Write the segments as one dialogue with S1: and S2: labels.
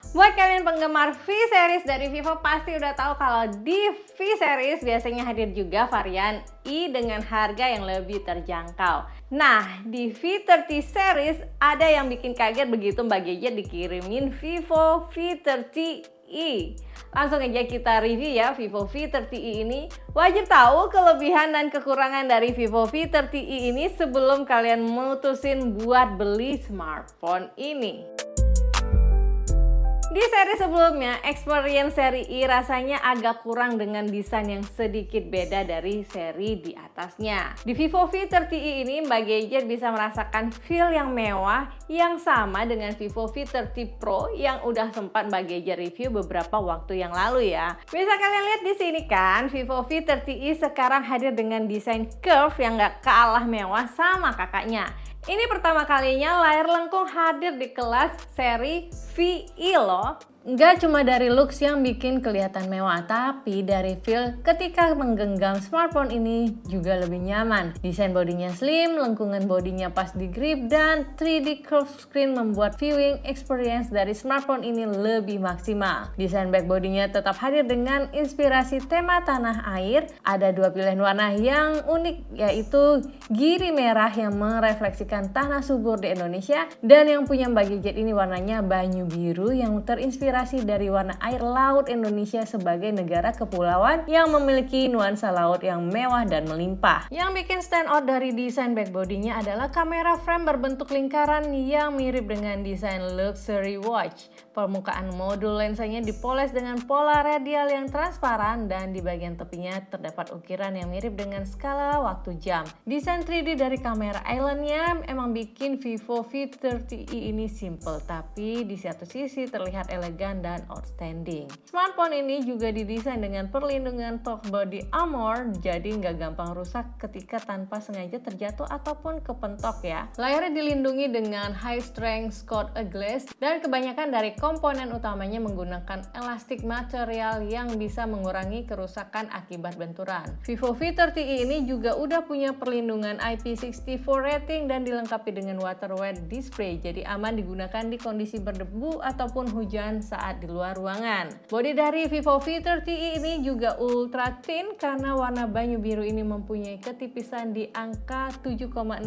S1: Buat kalian penggemar V-Series dari Vivo pasti udah tahu kalau di V-Series biasanya hadir juga varian i dengan harga yang lebih terjangkau. Nah, di V30 series ada yang bikin kaget begitu Mbak Gadget dikirimin Vivo V30i. Langsung aja kita review ya Vivo V30i ini. Wajib tahu kelebihan dan kekurangan dari Vivo V30i ini sebelum kalian mutusin buat beli smartphone ini. Di seri sebelumnya, experience seri i rasanya agak kurang dengan desain yang sedikit beda dari seri di atasnya. Di Vivo V30i ini, Mbak Gadget bisa merasakan feel yang mewah yang sama dengan Vivo V30 Pro yang udah sempat Mbak Gadget review beberapa waktu yang lalu ya. Bisa kalian lihat di sini kan, Vivo V30i sekarang hadir dengan desain curve yang gak kalah mewah sama kakaknya. Ini pertama kalinya layar lengkung hadir di kelas seri VI loh. Nggak cuma dari looks yang bikin kelihatan mewah, tapi dari feel ketika menggenggam smartphone ini juga lebih nyaman. Desain bodinya slim, lengkungan bodinya pas di grip, dan 3D curve screen membuat viewing experience dari smartphone ini lebih maksimal. Desain back bodinya tetap hadir dengan inspirasi tema tanah air. Ada dua pilihan warna yang unik, yaitu giri merah yang merefleksikan tanah subur di Indonesia, dan yang punya Mbak Gadget ini warnanya banyu biru yang terinspirasi dari warna air laut Indonesia sebagai negara kepulauan yang memiliki nuansa laut yang mewah dan melimpah. Yang bikin stand out dari desain back bodinya adalah kamera frame berbentuk lingkaran yang mirip dengan desain luxury watch. Permukaan modul lensanya dipoles dengan pola radial yang transparan dan di bagian tepinya terdapat ukiran yang mirip dengan skala waktu jam. Desain 3D dari kamera islandnya emang bikin Vivo V30i ini simple, tapi di satu sisi terlihat elegan dan outstanding. Smartphone ini juga didesain dengan perlindungan Talk Body Armor, jadi nggak gampang rusak ketika tanpa sengaja terjatuh ataupun kepentok ya. Layarnya dilindungi dengan high strength Scott Glass dan kebanyakan dari komponen utamanya menggunakan elastic material yang bisa mengurangi kerusakan akibat benturan. Vivo V30i ini juga udah punya perlindungan IP64 rating dan dilengkapi dengan water wet display, jadi aman digunakan di kondisi berdebu ataupun hujan saat di luar ruangan. Bodi dari Vivo V30i ini juga ultra thin karena warna banyu biru ini mempunyai ketipisan di angka 7,65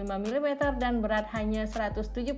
S1: mm dan berat hanya 179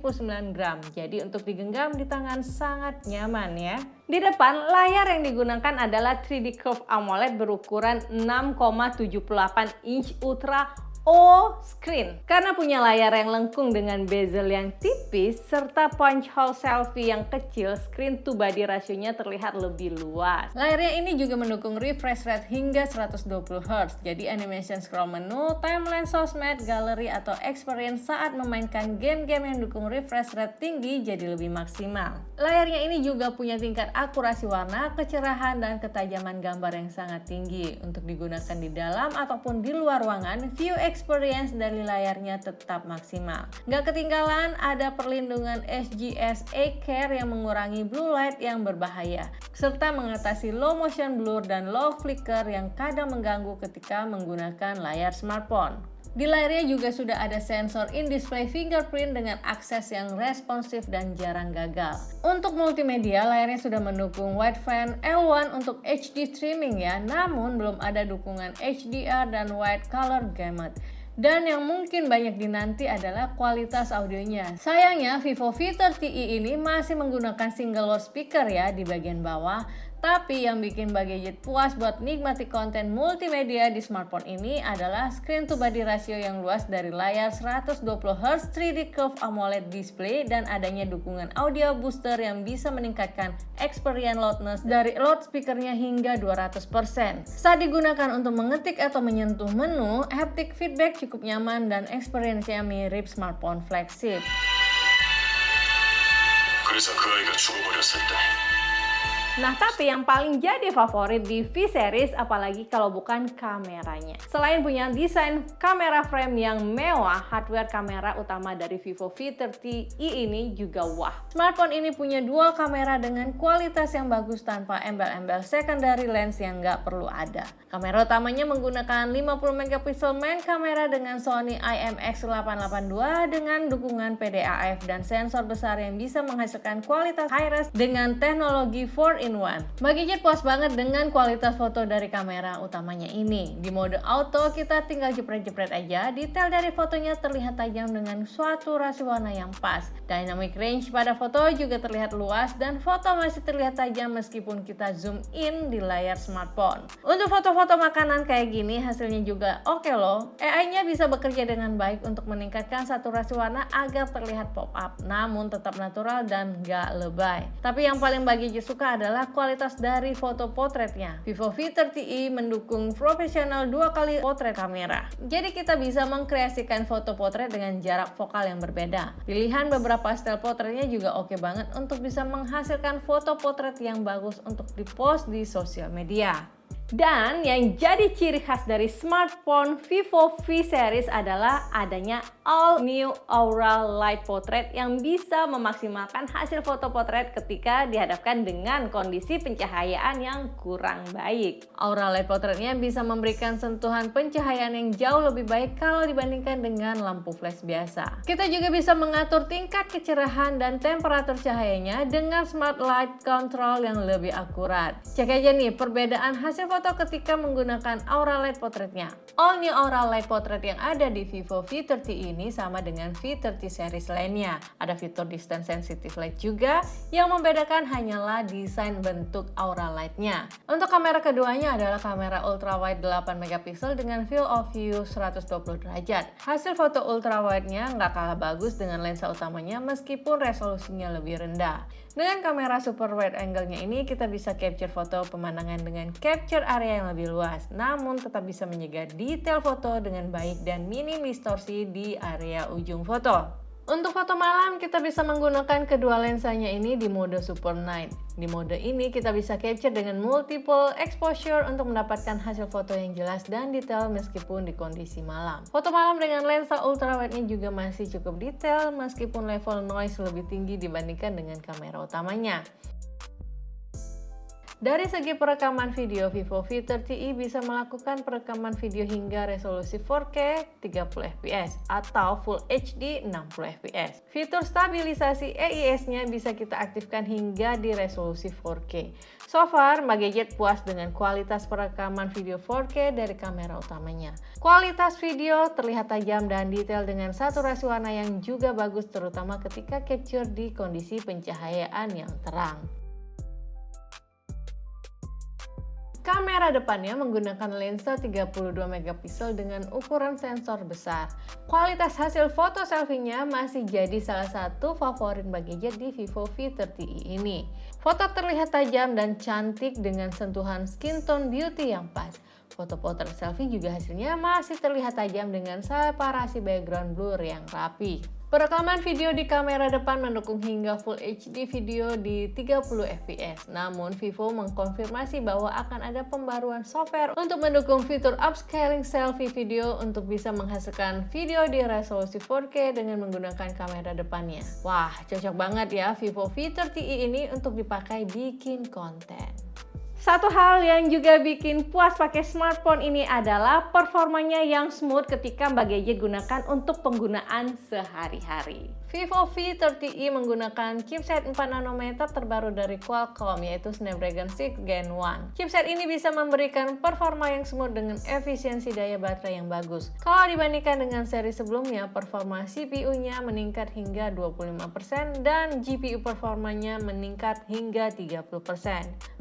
S1: gram. Jadi untuk digenggam di tangan sangat nyaman ya. Di depan, layar yang digunakan adalah 3D Curve AMOLED berukuran 6,78 inch Ultra O screen. Karena punya layar yang lengkung dengan bezel yang tipis serta punch hole selfie yang kecil, screen to body rasionya terlihat lebih luas. Layarnya ini juga mendukung refresh rate hingga 120Hz. Jadi animation scroll menu, timeline sosmed, galeri atau experience saat memainkan game-game yang dukung refresh rate tinggi jadi lebih maksimal. Layarnya ini juga punya tingkat akurasi warna, kecerahan dan ketajaman gambar yang sangat tinggi. Untuk digunakan di dalam ataupun di luar ruangan, view experience dari layarnya tetap maksimal. Nggak ketinggalan ada perlindungan SGS A-Care yang mengurangi blue light yang berbahaya, serta mengatasi low motion blur dan low flicker yang kadang mengganggu ketika menggunakan layar smartphone. Di layarnya juga sudah ada sensor in-display fingerprint dengan akses yang responsif dan jarang gagal. Untuk multimedia, layarnya sudah mendukung wideband L1 untuk HD streaming ya, namun belum ada dukungan HDR dan wide color gamut. Dan yang mungkin banyak dinanti adalah kualitas audionya. Sayangnya Vivo V30i ini masih menggunakan single word speaker ya di bagian bawah. Tapi yang bikin Mbak Gadget puas buat nikmati konten multimedia di smartphone ini adalah screen to body ratio yang luas dari layar 120Hz 3D Curve AMOLED display dan adanya dukungan audio booster yang bisa meningkatkan experience loudness dari loudspeakernya hingga 200%. Saat digunakan untuk mengetik atau menyentuh menu, haptic feedback cukup nyaman dan experience-nya mirip smartphone flagship.
S2: 그래서 그 아이가 죽어버렸을 때
S1: Nah, tapi yang paling jadi favorit di V-Series apalagi kalau bukan kameranya. Selain punya desain kamera frame yang mewah, hardware kamera utama dari Vivo V30i ini juga wah. Smartphone ini punya dual kamera dengan kualitas yang bagus tanpa embel-embel secondary lens yang nggak perlu ada. Kamera utamanya menggunakan 50 megapiksel main kamera dengan Sony IMX882 dengan dukungan PDAF dan sensor besar yang bisa menghasilkan kualitas high-res dengan teknologi 4-in-1. Bagi Jet puas banget dengan kualitas foto dari kamera utamanya ini. Di mode auto kita tinggal jepret-jepret aja, detail dari fotonya terlihat tajam dengan saturasi warna yang pas. Dynamic range pada foto juga terlihat luas dan foto masih terlihat tajam meskipun kita zoom in di layar smartphone. Untuk foto-foto makanan kayak gini hasilnya juga oke loh. AI-nya bisa bekerja dengan baik untuk meningkatkan saturasi warna agar terlihat pop up, namun tetap natural dan gak lebay. Tapi yang paling bagi Jet suka adalah kualitas dari foto potretnya. Vivo V30i mendukung profesional 2 kali potret kamera. Jadi kita bisa mengkreasikan foto potret dengan jarak fokal yang berbeda. Pilihan beberapa style potretnya juga oke banget untuk bisa menghasilkan foto potret yang bagus untuk dipost di sosial media. Dan yang jadi ciri khas dari smartphone Vivo V-Series adalah adanya all new Aura Light Portrait yang bisa memaksimalkan hasil foto potret ketika dihadapkan dengan kondisi pencahayaan yang kurang baik. Aura Light Portraitnya bisa memberikan sentuhan pencahayaan yang jauh lebih baik kalau dibandingkan dengan lampu flash biasa. Kita juga bisa mengatur tingkat kecerahan dan temperatur cahayanya dengan Smart Light Control yang lebih akurat. Cek aja nih perbedaan hasil foto ketika menggunakan Aura Light Portraitnya. All new Aura Light Portrait yang ada di Vivo V30 ini sama dengan V30 series lainnya. Ada fitur distance sensitive light juga, yang membedakan hanyalah desain bentuk Aura Light-nya. Untuk kamera keduanya adalah kamera ultrawide 8 megapiksel dengan field of view 120 derajat. Hasil foto ultrawide-nya nggak kalah bagus dengan lensa utamanya meskipun resolusinya lebih rendah. Dengan kamera super wide angle-nya ini kita bisa capture foto pemandangan dengan capture area yang lebih luas, namun tetap bisa menjaga detail foto dengan baik dan minim distorsi di area ujung foto. Untuk foto malam kita bisa menggunakan kedua lensanya ini di mode Super Night. Di mode ini kita bisa capture dengan multiple exposure untuk mendapatkan hasil foto yang jelas dan detail meskipun di kondisi malam. Foto malam dengan lensa ultrawide-nya juga masih cukup detail meskipun level noise lebih tinggi dibandingkan dengan kamera utamanya. Dari segi perekaman video, Vivo V30i bisa melakukan perekaman video hingga resolusi 4K 30 fps atau Full HD 60 fps. Fitur stabilisasi EIS-nya bisa kita aktifkan hingga di resolusi 4K. So far, Mbak Gadget puas dengan kualitas perekaman video 4K dari kamera utamanya. Kualitas video terlihat tajam dan detail dengan saturasi warna yang juga bagus terutama ketika capture di kondisi pencahayaan yang terang. Kamera depannya menggunakan lensa 32 megapiksel dengan ukuran sensor besar. Kualitas hasil foto selfie-nya masih jadi salah satu favorit bagi Jet di Vivo V30i ini. Foto terlihat tajam dan cantik dengan sentuhan skin tone beauty yang pas. Foto potret selfie juga hasilnya masih terlihat tajam dengan separasi background blur yang rapi. Perekaman video di kamera depan mendukung hingga Full HD video di 30 fps. Namun Vivo mengkonfirmasi bahwa akan ada pembaruan software untuk mendukung fitur upscaling selfie video untuk bisa menghasilkan video di resolusi 4K dengan menggunakan kamera depannya. Wah, cocok banget ya Vivo V30i ini untuk dipakai bikin konten. Satu hal yang juga bikin puas pakai smartphone ini adalah performanya yang smooth ketika Mbak Gadget gunakan untuk penggunaan sehari-hari. Vivo V30i menggunakan chipset 4 nanometer terbaru dari Qualcomm yaitu Snapdragon 6 Gen 1. Chipset ini bisa memberikan performa yang smooth dengan efisiensi daya baterai yang bagus. Kalau dibandingkan dengan seri sebelumnya, performa CPU-nya meningkat hingga 25% dan GPU performanya meningkat hingga 30%.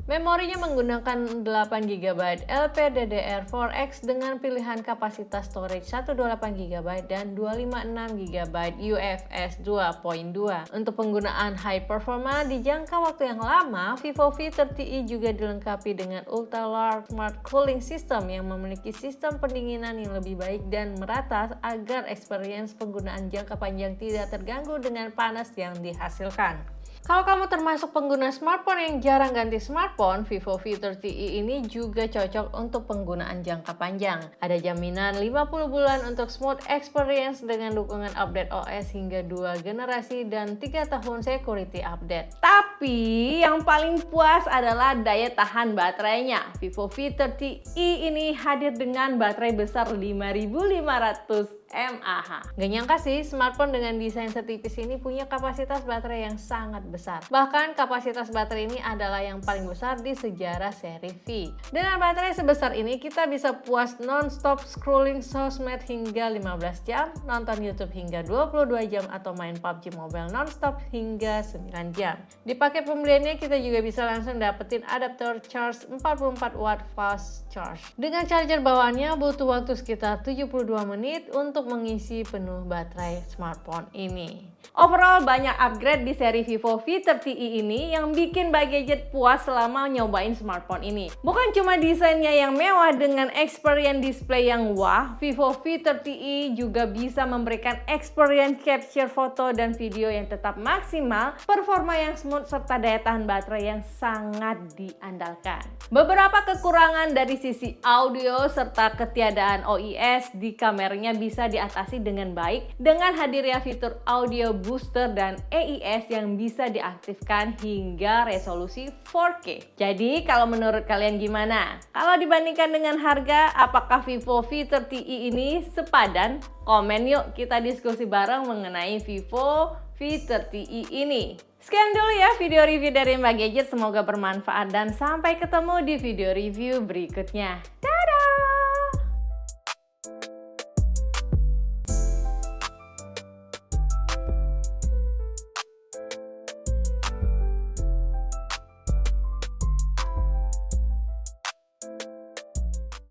S1: Memorinya menggunakan 8GB LPDDR4X dengan pilihan kapasitas storage 128GB dan 256GB UFS 2.2. Untuk penggunaan high performa di jangka waktu yang lama, Vivo V30i juga dilengkapi dengan Ultra Large Smart Cooling System yang memiliki sistem pendinginan yang lebih baik dan merata agar experience penggunaan jangka panjang tidak terganggu dengan panas yang dihasilkan. Kalau kamu termasuk pengguna smartphone yang jarang ganti smartphone, Vivo V30e ini juga cocok untuk penggunaan jangka panjang. Ada jaminan 50 bulan untuk smooth experience dengan dukungan update OS hingga 2 generasi dan 3 tahun security update. Tapi yang paling puas adalah daya tahan baterainya. Vivo V30e ini hadir dengan baterai besar 5500 mAh. Gak nyangka sih, smartphone dengan desain setipis ini punya kapasitas baterai yang sangat besar. Bahkan kapasitas baterai ini adalah yang paling besar di sejarah seri V. Dengan baterai sebesar ini, kita bisa puas non-stop scrolling sosmed hingga 15 jam, nonton YouTube hingga 22 jam, atau main PUBG Mobile non-stop hingga 9 jam. Di paket pembeliannya, kita juga bisa langsung dapetin adaptor charge 44 watt fast charge. Dengan charger bawaannya butuh waktu sekitar 72 menit untuk mengisi penuh baterai smartphone ini. Overall banyak upgrade di seri Vivo V30e ini yang bikin Mbak Gadget puas selama nyobain smartphone ini. Bukan cuma desainnya yang mewah dengan experience display yang wah, Vivo V30e juga bisa memberikan experience capture foto dan video yang tetap maksimal, performa yang smooth, serta daya tahan baterai yang sangat diandalkan. Beberapa kekurangan dari sisi audio serta ketiadaan OIS di kameranya bisa diatasi dengan baik dengan hadirnya fitur audio booster dan AIS yang bisa diaktifkan hingga resolusi 4K. Jadi kalau menurut kalian gimana? Kalau dibandingkan dengan harga, apakah Vivo V30e ini sepadan? Komen yuk, kita diskusi bareng mengenai Vivo V30e ini. Sekian dulu ya video review dari Mbak Gadget, semoga bermanfaat dan sampai ketemu di video review berikutnya. Dah!